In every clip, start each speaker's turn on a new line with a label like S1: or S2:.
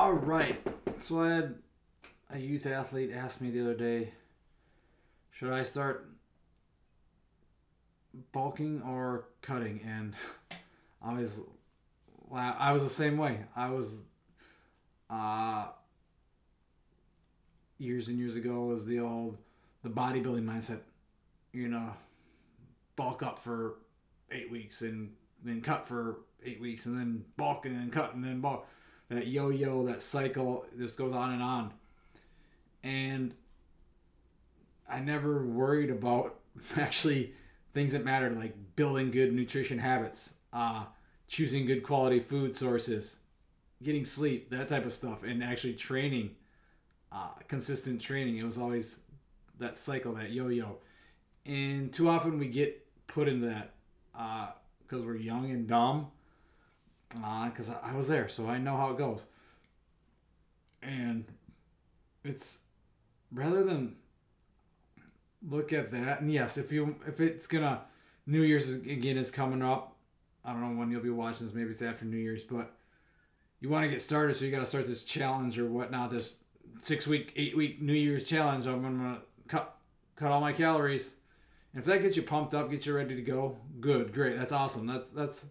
S1: All right. So I had a youth athlete ask me the other day, should I start bulking or cutting? And I was, I was the same way. I was, uh, years and years ago was the bodybuilding mindset. You know, bulk up for 8 weeks and then cut for 8 weeks and then bulk and then cut and then bulk. That yo-yo, that cycle just goes on and on. And I never worried about actually things that mattered, like building good nutrition habits, choosing good quality food sources, getting sleep, that type of stuff, and actually training, consistent training. It was always that cycle, that yo-yo. And too often we get put into that because we're young and dumb. Because I was there, so I know how it goes. And it's rather than look at that, and yes, if it's gonna New Year's again is coming up. I don't know when you'll be watching this. Maybe it's after New Year's, but you want to get started, so you got to start this challenge or whatnot. This 6 week, 8 week New Year's challenge. I'm gonna cut all my calories. And if that gets you pumped up, gets you ready to go, good, great, that's awesome. That's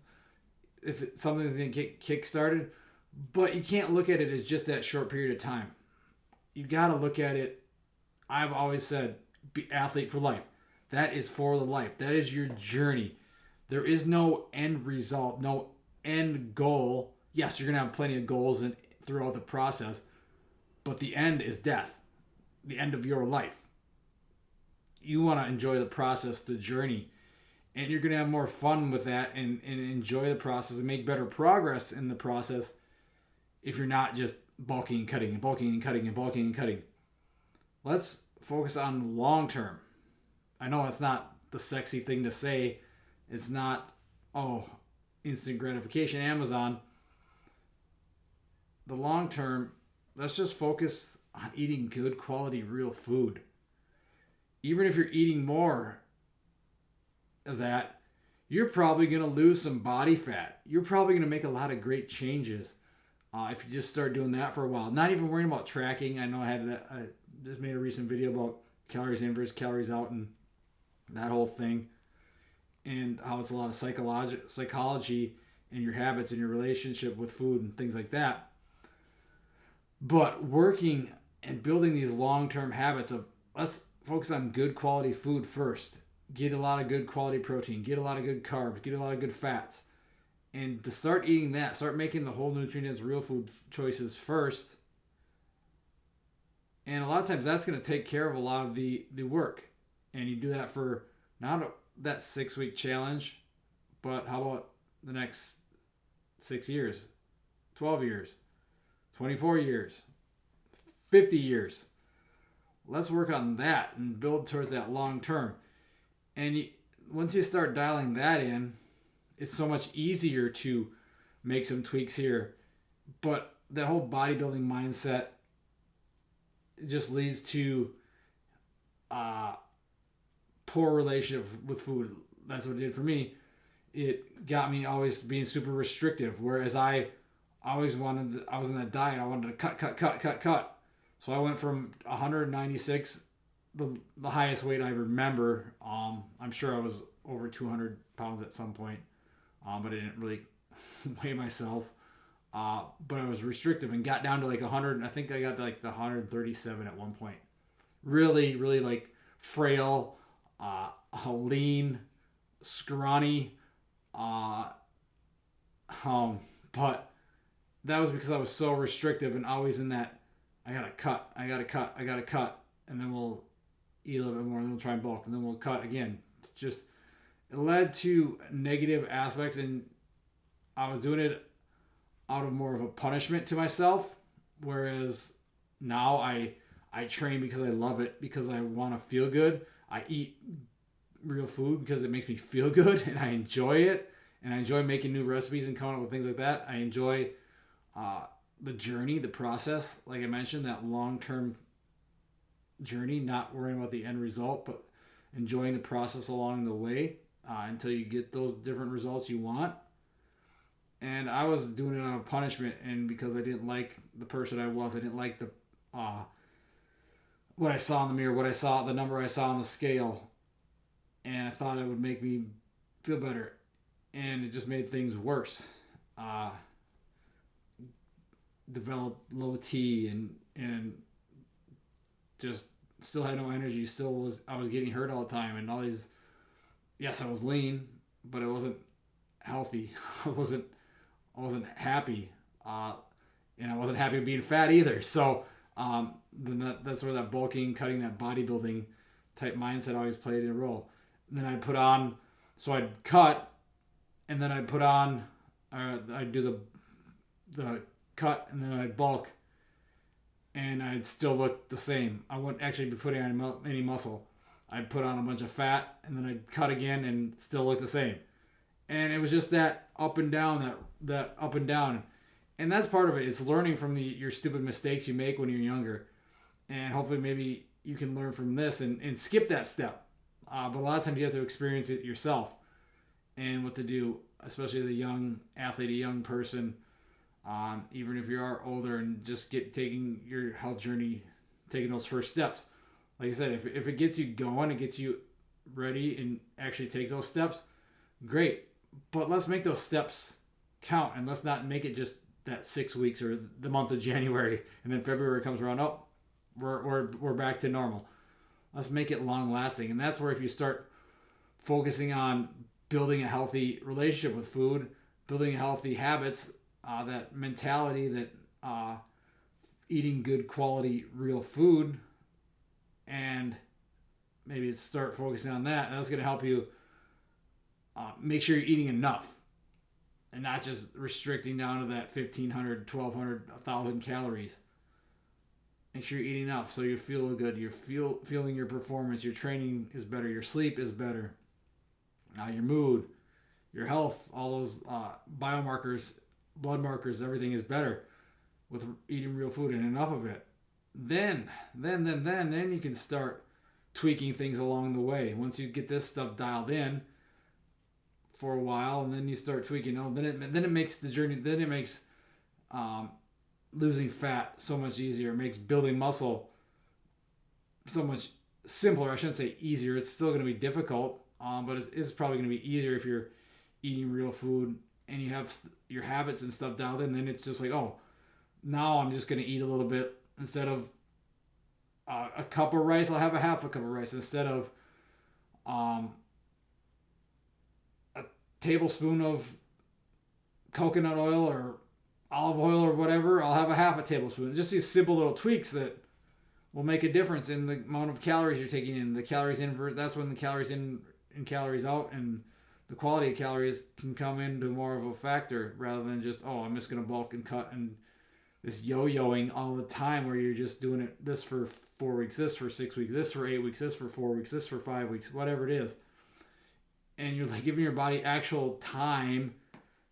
S1: if something's gonna get kick started, but you can't look at it as just that short period of time. You got to look at it. I've always said, be athlete for life. That is for the life. That is your journey. There is no end result, no end goal. Yes, you're gonna have plenty of goals and throughout the process, but the end is death, the end of your life. You want to enjoy the process, the journey, and you're going to have more fun with that and enjoy the process and make better progress in the process if you're not just bulking and cutting and bulking and cutting and bulking and cutting. Let's focus on long term. I know it's not the sexy thing to say. It's not, oh, instant gratification, Amazon. The long term, let's just focus on eating good quality real food. Even if you're eating more of that, you're probably going to lose some body fat. You're probably going to make a lot of great changes if you just start doing that for a while. Not even worrying about tracking. I know I just made a recent video about calories in versus calories out and that whole thing, and how it's a lot of psychology in your habits and your relationship with food and things like that. But working and building these long-term habits of, let's focus on good quality food first. Get a lot of good quality protein. Get a lot of good carbs. Get a lot of good fats. And to start eating that, start making the whole nutrient-dense real food choices first. And a lot of times that's going to take care of a lot of the work. And you do that for not that 6 week challenge, but how about the next 6 years, 12 years, 24 years, 50 years. Let's work on that and build towards that long term. And once you start dialing that in, it's so much easier to make some tweaks here. But that whole bodybuilding mindset just leads to poor relationship with food. That's what it did for me. It got me always being super restrictive. Whereas I was in that diet. I wanted to cut. So I went from 196, the highest weight I remember. I'm sure I was over 200 pounds at some point, but I didn't really weigh myself. But I was restrictive and got down to like 100. I think I got to like the 137 at one point. Really, really like frail, lean, scrawny. But that was because I was so restrictive and always in that, I gotta cut, and then we'll eat a little bit more, and then we'll try and bulk, and then we'll cut again. It led to negative aspects, and I was doing it out of more of a punishment to myself, whereas now I train because I love it, because I want to feel good. I eat real food because it makes me feel good, and I enjoy it, and I enjoy making new recipes and coming up with things like that. I enjoy the journey, the process, like I mentioned, that long-term journey, not worrying about the end result, but enjoying the process along the way until you get those different results you want. And I was doing it out of punishment, and because I didn't like the person I was, I didn't like the what I saw in the mirror, what I saw, the number I saw on the scale, and I thought it would make me feel better, and it just made things worse. Uh, Developed low T and just still had no energy. Still was I was getting hurt all the time, and all these. Yes, I was lean, but it wasn't healthy. I wasn't happy, and I wasn't happy being fat either. So that's where that bulking, cutting, that bodybuilding type mindset always played a role. And then I'd put on, so I'd cut, and then I'd put on, I'd do the cut, and then I'd bulk, and I'd still look the same. I wouldn't actually be putting on any muscle. I'd put on a bunch of fat, and then I'd cut again, and still look the same. And it was just that up and down, that up and down. And that's part of it. It's learning from your stupid mistakes you make when you're younger. And hopefully maybe you can learn from this and skip that step. But a lot of times you have to experience it yourself and what to do, especially as a young athlete, a young person, even if you are older, and just taking your health journey, taking those first steps. Like I said, if it gets you going, it gets you ready and actually take those steps, great. But let's make those steps count, and let's not make it just that 6 weeks or the month of January, and then February comes around. Oh, we're back to normal. Let's make it long lasting, and that's where if you start focusing on building a healthy relationship with food, building healthy habits, that mentality that eating good quality real food, and maybe start focusing on that, and that's going to help you make sure you're eating enough and not just restricting down to that 1,500, 1,200, 1,000 calories. Make sure you're eating enough so you feel good. You're feeling your performance. Your training is better. Your sleep is better. Your mood, your health, all those biomarkers, blood markers, everything is better with eating real food and enough of it. Then you can start tweaking things along the way. Once you get this stuff dialed in for a while, and then you start tweaking. Then it makes the journey. Then it makes losing fat so much easier. It makes building muscle so much simpler. I shouldn't say easier. It's still going to be difficult, but it's probably going to be easier if you're eating real food and you have your habits and stuff dialed in. Then it's just like, oh, now I'm just going to eat a little bit. Instead of a cup of rice, I'll have a half a cup of rice. Instead of a tablespoon of coconut oil or olive oil or whatever, I'll have a half a tablespoon. Just these simple little tweaks that will make a difference in the amount of calories you're taking in. The calories in, that's when the calories in and calories out, and the quality of calories can come into more of a factor rather than just, oh, I'm just going to bulk and cut and this yo-yoing all the time where you're just doing it this for 4 weeks, this for 6 weeks, this for 8 weeks, this for 4 weeks, this for 5 weeks, whatever it is. And you're like giving your body actual time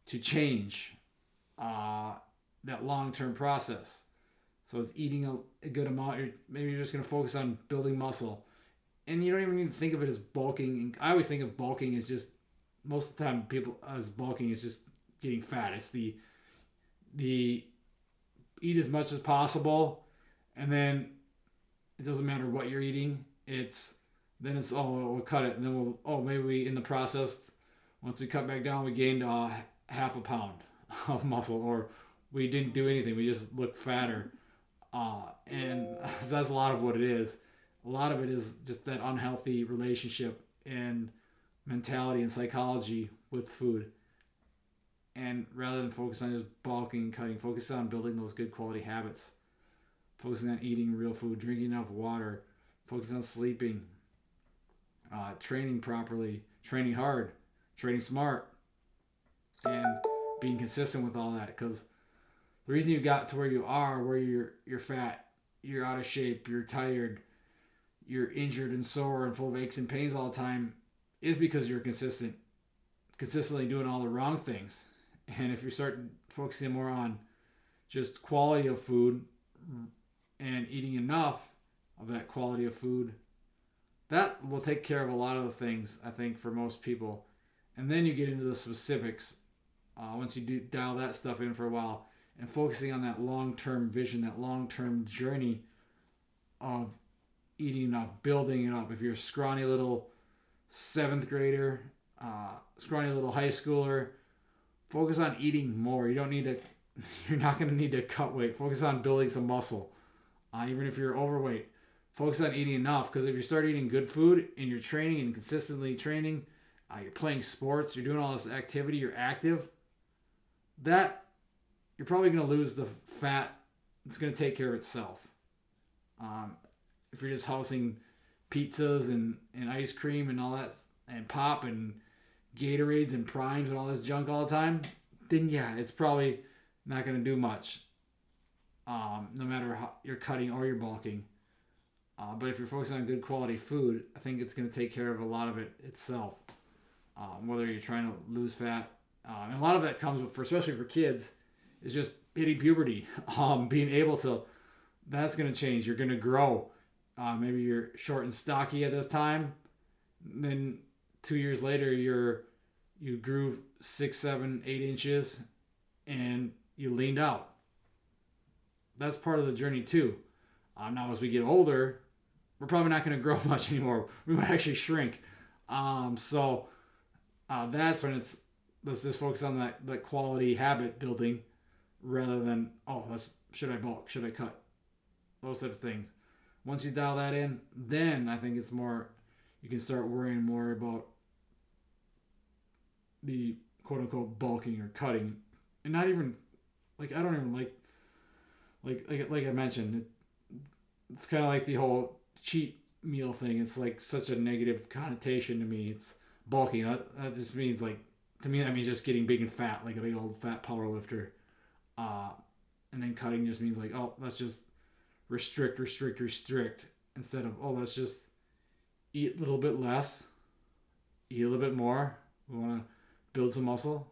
S1: to change that long-term process. So it's eating a good amount. Maybe you're just going to focus on building muscle. And you don't even need to think of it as bulking. I always think of bulking as just, most of the time people as bulking is just getting fat. It's the eat as much as possible, and then it doesn't matter what you're eating. We'll cut it, and then maybe we, in the process, once we cut back down, we gained half a pound of muscle, or we didn't do anything. We just looked fatter, and that's a lot of what it is. A lot of it is just that unhealthy relationship and mentality and psychology with food. And rather than focus on just bulking and cutting, focus on building those good quality habits. Focusing on eating real food, drinking enough water, focusing on sleeping, training properly, training hard, training smart, and being consistent with all that. Because the reason you got to where you are, where you're fat, you're out of shape, you're tired, you're injured and sore and full of aches and pains all the time, is because you're consistently doing all the wrong things. And if you start focusing more on just quality of food and eating enough of that quality of food, that will take care of a lot of the things, I think, for most people. And then you get into the specifics once you do dial that stuff in for a while, and focusing on that long-term vision, that long-term journey of eating enough, building it up. If you're a scrawny little 7th grader, scrawny little high schooler, focus on eating more. You don't need to. You're not going to need to cut weight. Focus on building some muscle. Even if you're overweight, focus on eating enough. Because if you start eating good food and you're training and consistently training, you're playing sports, you're doing all this activity, you're active, that you're probably going to lose the fat. It's going to take care of itself. If you're just housing pizzas and ice cream and all that, and pop and Gatorades and Primes and all this junk all the time, then yeah, it's probably not going to do much. No matter how you're cutting or you're bulking. But if you're focusing on good quality food, I think it's going to take care of a lot of it itself. Whether you're trying to lose fat. And a lot of that comes with, especially for kids, is just hitting puberty. Being able to, that's going to change. You're going to grow. Maybe you're short and stocky at this time. Then 2 years later, you grew 6, 7, 8 inches and you leaned out. That's part of the journey too. Now as we get older, we're probably not going to grow much anymore. We might actually shrink. So that's when let's just focus on that quality habit building rather than, should I bulk? Should I cut? Those types of things. Once you dial that in, then I think it's more, you can start worrying more about the quote unquote bulking or cutting. And not even, I don't even like I mentioned, it's kind of like the whole cheat meal thing. It's like such a negative connotation to me. It's bulking. That just means to me that means just getting big and fat, like a big old fat power lifter. And then cutting just means let's just restrict instead of, let's just eat a little bit less, eat a little bit more. We want to build some muscle,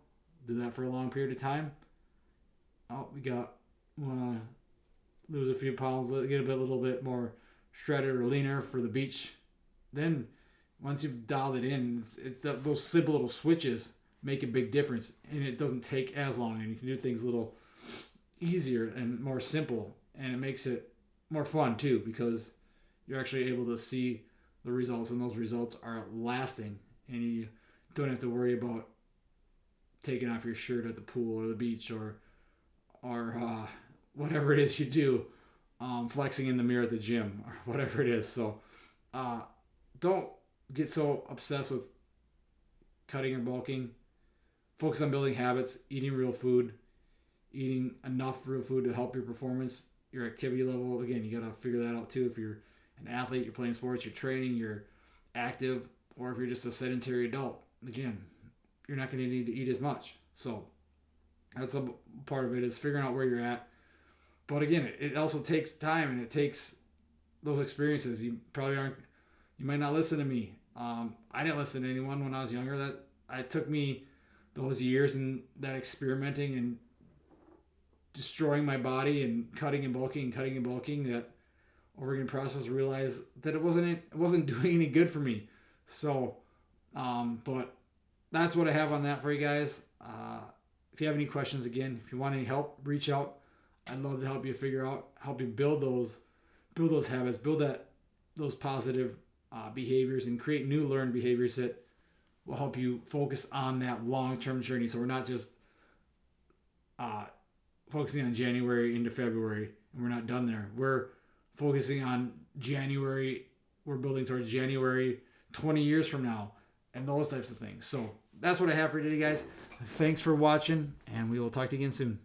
S1: do that for a long period of time. We want to lose a few pounds, get a little bit more shredded or leaner for the beach. Then once you've dialed it in, those simple little switches make a big difference, and it doesn't take as long, and you can do things a little easier and more simple, and it makes it more fun too, because you're actually able to see the results, and those results are lasting, and you don't have to worry about taking off your shirt at the pool or the beach or whatever it is you do, flexing in the mirror at the gym or whatever it is. So don't get so obsessed with cutting or bulking. Focus on building habits, eating real food, eating enough real food to help your performance, your activity level. Again, you got to figure that out too. If you're an athlete, you're playing sports, you're training, you're active, or if you're just a sedentary adult, again, you're not going to need to eat as much. So that's a part of it, is figuring out where you're at. But again, it also takes time, and it takes those experiences. You might not listen to me. I didn't listen to anyone when I was younger. It took me those years and that experimenting and destroying my body and cutting and bulking, that overeating process, realized that it wasn't doing any good for me. So, but that's what I have on that for you guys. If you have any questions, again, if you want any help, reach out. I'd love to help you help you build those habits, build those positive behaviors, and create new learned behaviors that will help you focus on that long-term journey. So we're not just focusing on January into February, and we're not done there. We're focusing on January. We're building towards January 20 years from now, and those types of things. So that's what I have for you today, guys. Thanks for watching, and we will talk to you again soon.